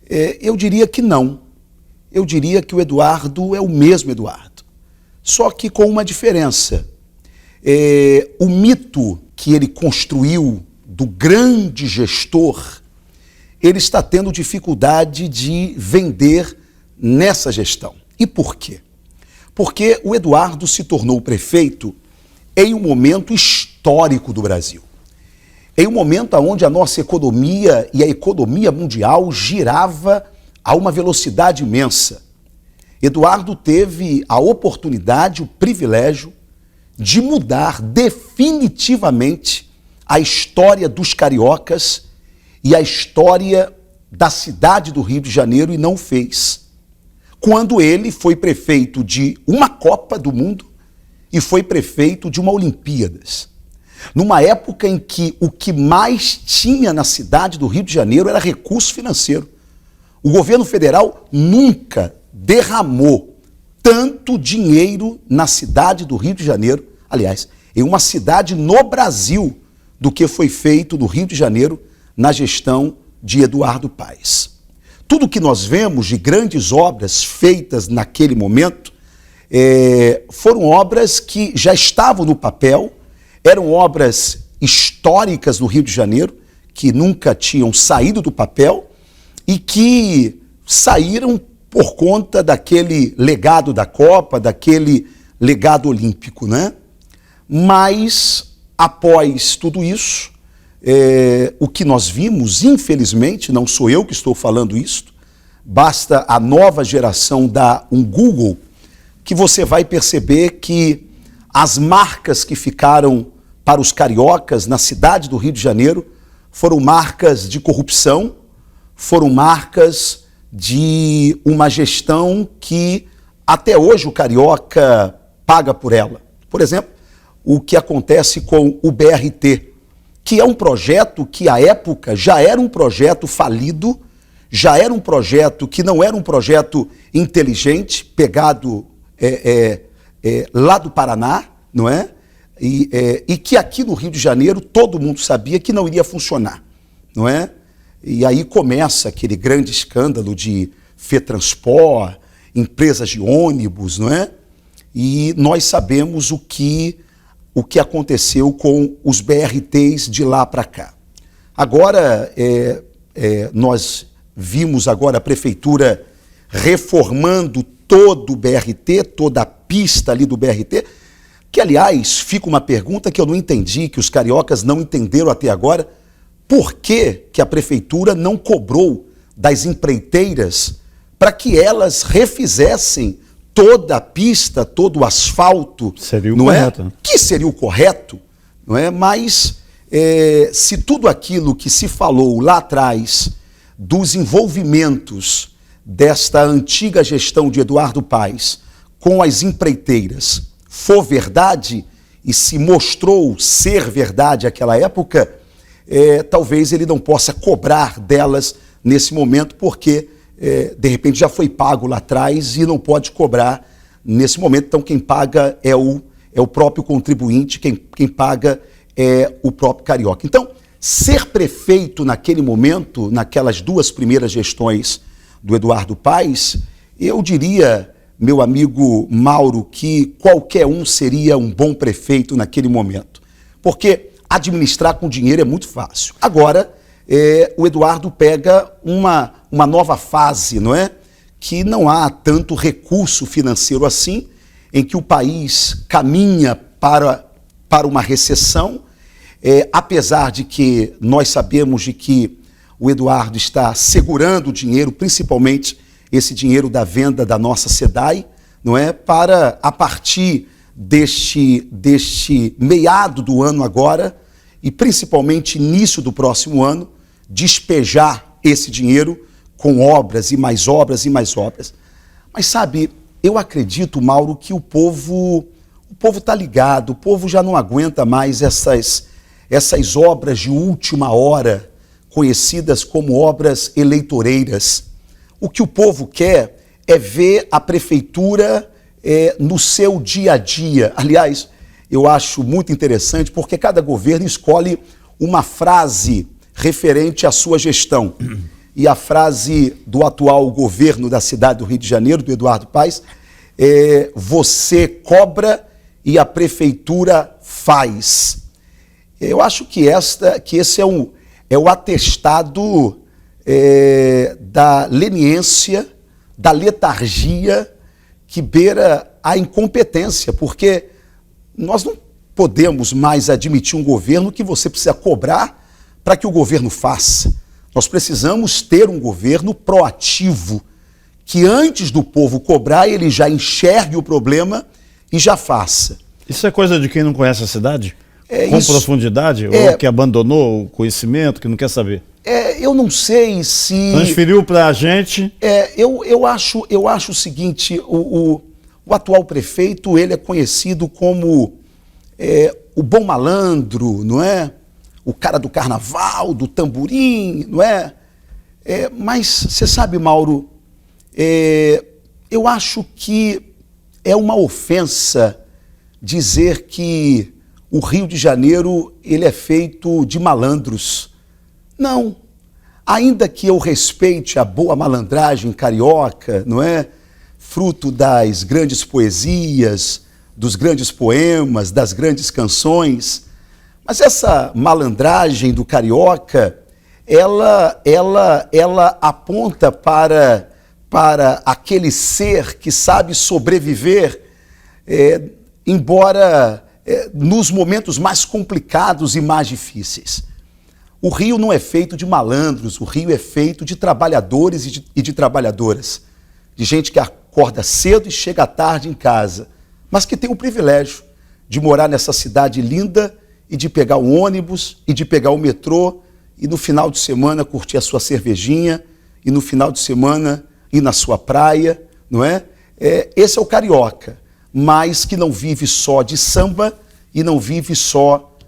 Eu diria que não. Eu diria que o Eduardo é o mesmo Eduardo, só que com uma diferença. O mito que ele construiu do grande gestor, ele está tendo dificuldade de vender nessa gestão. E por quê? Porque o Eduardo se tornou prefeito em um momento histórico do Brasil. Em um momento onde a nossa economia e a economia mundial girava a uma velocidade imensa. Eduardo teve a oportunidade, o privilégio de mudar definitivamente a história dos cariocas e a história da cidade do Rio de Janeiro, e não fez. Quando ele foi prefeito de uma Copa do Mundo e foi prefeito de uma Olimpíadas. Numa época em que o que mais tinha na cidade do Rio de Janeiro era recurso financeiro. O governo federal nunca derramou tanto dinheiro na cidade do Rio de Janeiro, aliás, em uma cidade no Brasil, do que foi feito no Rio de Janeiro na gestão de Eduardo Paes. Tudo que nós vemos de grandes obras feitas naquele momento foram obras que já estavam no papel, eram obras históricas no Rio de Janeiro, que nunca tinham saído do papel e que saíram por conta daquele legado da Copa, daquele legado olímpico, né? Mas, após tudo isso, o que nós vimos, infelizmente, não sou eu que estou falando isso, basta a nova geração dar um Google, que você vai perceber que as marcas que ficaram para os cariocas na cidade do Rio de Janeiro foram marcas de corrupção, foram marcas de uma gestão que até hoje o carioca paga por ela. Por exemplo, o que acontece com o BRT, que é um projeto que à época já era um projeto falido, já era um projeto que não era um projeto inteligente, pegado lá do Paraná, não é? E que aqui no Rio de Janeiro todo mundo sabia que não iria funcionar, não é? E aí começa aquele grande escândalo de FETransport, empresas de ônibus, não é? E nós sabemos o que aconteceu com os BRTs de lá para cá. Agora, nós vimos agora a prefeitura reformando todo o BRT, toda a pista ali do BRT, que, aliás, fica uma pergunta que eu não entendi, que os cariocas não entenderam até agora. Por que a prefeitura não cobrou das empreiteiras para que elas refizessem toda a pista, todo o asfalto? Seria o não correto. É? Que seria o correto, não é? Mas se tudo aquilo que se falou lá atrás dos envolvimentos desta antiga gestão de Eduardo Paes com as empreiteiras for verdade e se mostrou ser verdade naquela época, talvez ele não possa cobrar delas nesse momento, porque de repente já foi pago lá atrás e não pode cobrar nesse momento. Então quem paga é o próprio contribuinte, quem paga é o próprio carioca. Então, ser prefeito naquele momento, naquelas duas primeiras gestões do Eduardo Paes, eu diria, meu amigo Mauro, que qualquer um seria um bom prefeito naquele momento. Porque administrar com dinheiro é muito fácil. Agora, o Eduardo pega uma nova fase, não é? Que não há tanto recurso financeiro assim, em que o país caminha para uma recessão, apesar de que nós sabemos de que o Eduardo está segurando o dinheiro, principalmente esse dinheiro da venda da nossa SEDAI, não é? Para, a partir deste meado do ano agora, e principalmente início do próximo ano, despejar esse dinheiro com obras e mais obras e mais obras. Mas sabe, eu acredito, Mauro, que o povo está ligado, o povo já não aguenta mais essas obras de última hora, conhecidas como obras eleitoreiras. O que o povo quer é ver a prefeitura no seu dia a dia. Aliás, eu acho muito interessante porque cada governo escolhe uma frase referente à sua gestão. e a frase do atual governo da cidade do Rio de Janeiro, do Eduardo Paes, você cobra e a prefeitura faz. Eu acho que esse é o atestado da leniência, da letargia que beira a incompetência, porque nós não podemos mais admitir um governo que você precisa cobrar para que o governo faça. Nós precisamos ter um governo proativo, que antes do povo cobrar, ele já enxergue o problema e já faça. Isso é coisa de quem não conhece a cidade? Com profundidade? Ou que abandonou o conhecimento, que não quer saber? Eu não sei se... Transferiu para a gente? Eu acho o seguinte, o atual prefeito, ele é conhecido como o bom malandro, não é? O cara do carnaval, do tamborim, não é? Mas você sabe, Mauro, eu acho que é uma ofensa dizer que o Rio de Janeiro ele é feito de malandros. Não. Ainda que eu respeite a boa malandragem carioca, não é? Fruto das grandes poesias, dos grandes poemas, das grandes canções, mas essa malandragem do carioca, ela aponta para aquele ser que sabe sobreviver, embora nos momentos mais complicados e mais difíceis. O Rio não é feito de malandros, o Rio é feito de trabalhadores e de trabalhadoras, de gente que acorda cedo e chega tarde em casa, mas que tem o privilégio de morar nessa cidade linda e de pegar o ônibus e de pegar o metrô e no final de semana curtir a sua cervejinha e no final de semana ir na sua praia, não é? Esse é o carioca, mas que não vive só de samba e não vive só